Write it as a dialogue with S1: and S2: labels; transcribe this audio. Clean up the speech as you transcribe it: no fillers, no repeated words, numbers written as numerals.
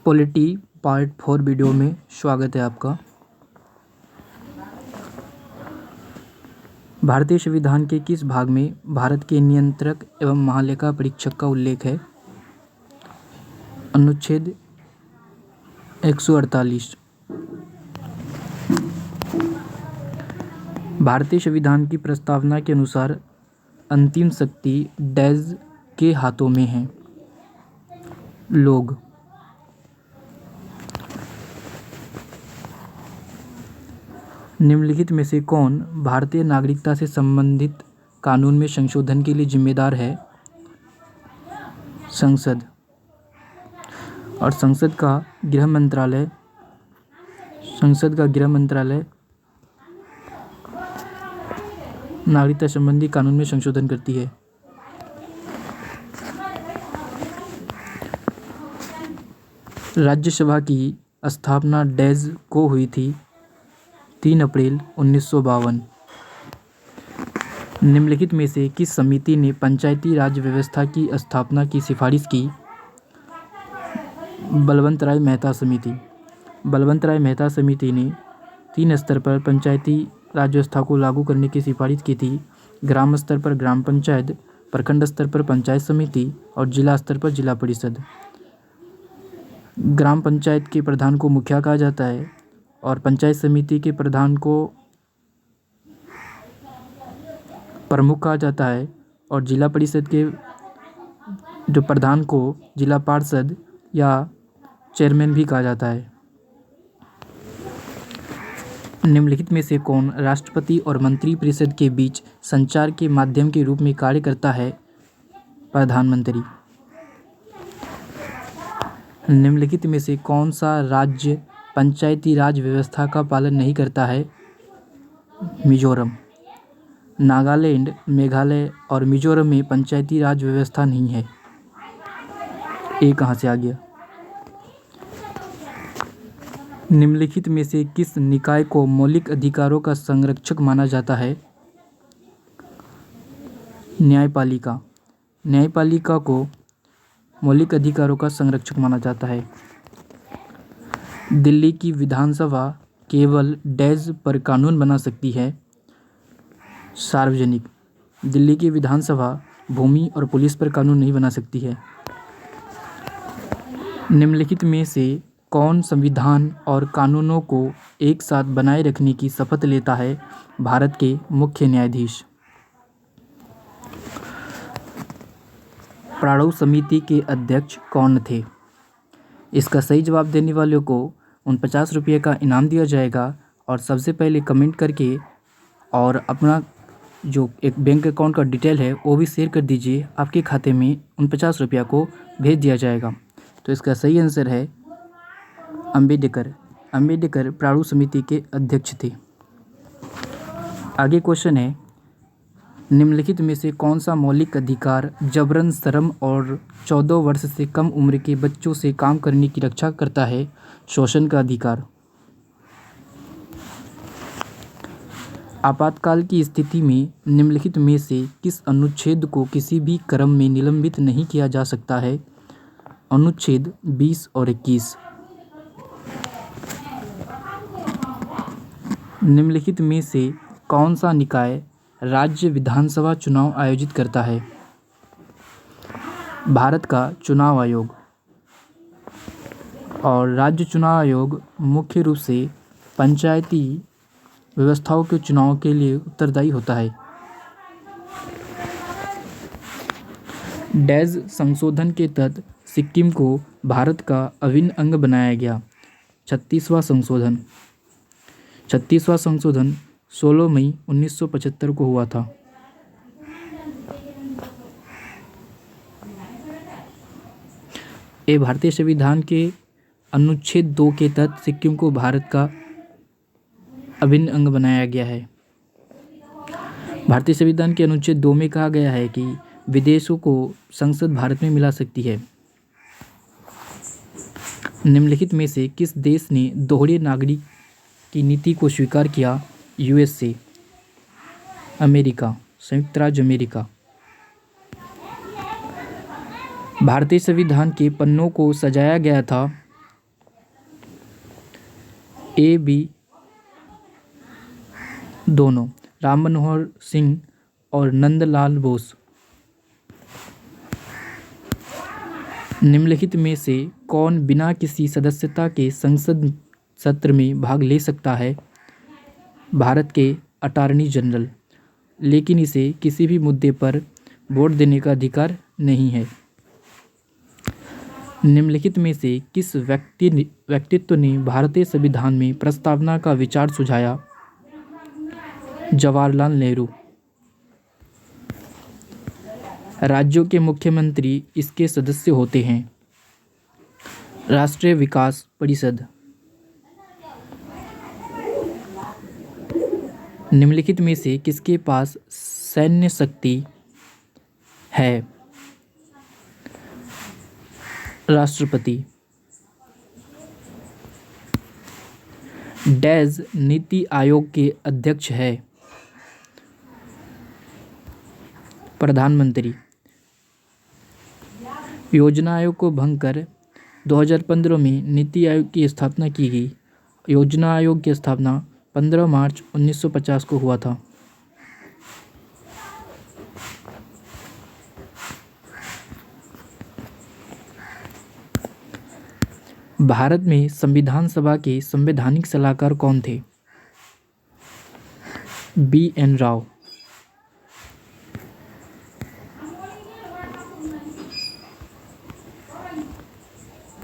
S1: Polity part 4 video में स्वागत है आपका। भारतीय संविधान के किस भाग में भारत के नियंत्रक एवं महालेखा परीक्षक का उल्लेख है? अनुच्छेद 148। भारतीय संविधान की प्रस्तावना के अनुसार अंतिम शक्ति डैश के हाथों में है। लोग। निम्नलिखित में से कौन भारतीय नागरिकता से संबंधित कानून में संशोधन के लिए जिम्मेदार है? संसद। और संसद का गृह मंत्रालय नागरिकता संबंधी कानून में संशोधन करती है। राज्यसभा की स्थापना डैश को हुई थी? 3 अप्रैल 1952। निम्नलिखित में से किस समिति ने पंचायती राज व्यवस्था की स्थापना की सिफारिश की? बलवंत राय मेहता समिति। बलवंत राय मेहता समिति ने 3 स्तर पर पंचायती राज व्यवस्था को लागू करने की सिफारिश की थी। ग्राम स्तर पर ग्राम पंचायत, प्रखंड स्तर पर पंचायत समिति और जिला स्तर पर जिला परिषद। ग्राम पंचायत के प्रधान को मुखिया कहा जाता है और पंचायत समिति के प्रधान को प्रमुख कहा जाता है और जिला परिषद के जो प्रधान को जिला पार्षद या चेयरमैन भी कहा जाता है। निम्नलिखित में से कौन राष्ट्रपति और मंत्रिपरिषद के बीच संचार के माध्यम के रूप में कार्य करता है? प्रधानमंत्री। निम्नलिखित में से कौन सा राज्य पंचायती राज व्यवस्था का पालन नहीं करता है? मिजोरम। नागालैंड, मेघालय और मिजोरम में पंचायती राज व्यवस्था नहीं है। ये कहाँ से आ गया? निम्नलिखित में से किस निकाय को मौलिक अधिकारों का संरक्षक माना जाता है? न्यायपालिका। न्यायपालिका को मौलिक अधिकारों का संरक्षक माना जाता है। दिल्ली की विधानसभा केवल डैश पर कानून बना सकती है? सार्वजनिक। दिल्ली की विधानसभा भूमि और पुलिस पर कानून नहीं बना सकती है। निम्नलिखित में से कौन संविधान और कानूनों को एक साथ बनाए रखने की शपथ लेता है? भारत के मुख्य न्यायाधीश। प्रारूप समिति के अध्यक्ष कौन थे? इसका सही जवाब देने वालों को 49 रुपये का इनाम दिया जाएगा और सबसे पहले कमेंट करके और अपना जो एक बैंक अकाउंट का डिटेल है वो भी शेयर कर दीजिए। आपके खाते में 49 रुपया को भेज दिया जाएगा। तो इसका सही आंसर है अंबेडकर। अंबेडकर प्रारूप समिति के अध्यक्ष थे। आगे क्वेश्चन है, निम्नलिखित में से कौन सा मौलिक अधिकार जबरन श्रम और 14 वर्ष से कम उम्र के बच्चों से काम करने की रक्षा करता है? शोषण का अधिकार। आपातकाल की स्थिति में निम्नलिखित में से किस अनुच्छेद को किसी भी क्रम में निलंबित नहीं किया जा सकता है? अनुच्छेद 20 और 21। निम्नलिखित में से कौन सा निकाय राज्य विधानसभा चुनाव आयोजित करता है? भारत का चुनाव आयोग। और राज्य चुनाव आयोग मुख्य रूप से पंचायती व्यवस्थाओं के चुनाव के लिए उत्तरदायी होता है। डैश संशोधन के तहत सिक्किम को भारत का अभिन्न अंग बनाया गया। 36वां संशोधन। 36वां संशोधन 16 मई 1975 को हुआ था। ये भारतीय संविधान के अनुच्छेद 2 के तहत सिक्किम को भारत का अभिन्न अंग बनाया गया है। भारतीय संविधान के अनुच्छेद 2 में कहा गया है कि विदेशों को संसद भारत में मिला सकती है। निम्नलिखित में से किस देश ने दोहरे नागरिक की नीति को स्वीकार किया? यूएसए। अमेरिका, संयुक्त राज्य अमेरिका। भारतीय संविधान के पन्नों को सजाया गया था ए बी दोनों, राम मनोहर सिंह और नंदलाल बोस। निम्नलिखित में से कौन बिना किसी सदस्यता के संसद सत्र में भाग ले सकता है? भारत के अटॉर्नी जनरल, लेकिन इसे किसी भी मुद्दे पर वोट देने का अधिकार नहीं है। निम्नलिखित में से किस व्यक्तित्व ने भारतीय संविधान में प्रस्तावना का विचार सुझाया? जवाहरलाल नेहरू। राज्यों के मुख्यमंत्री इसके सदस्य होते हैं। राष्ट्रीय विकास परिषद। निम्नलिखित में से किसके पास सैन्य शक्ति है? राष्ट्रपति। डैश नीति आयोग के अध्यक्ष है? प्रधानमंत्री। योजना आयोग को भंग कर 2015 में नीति आयोग की स्थापना की गई। योजना आयोग की स्थापना 15 मार्च 1950 को हुआ था। भारत में संविधान सभा के संवैधानिक सलाहकार कौन थे? B N Rao.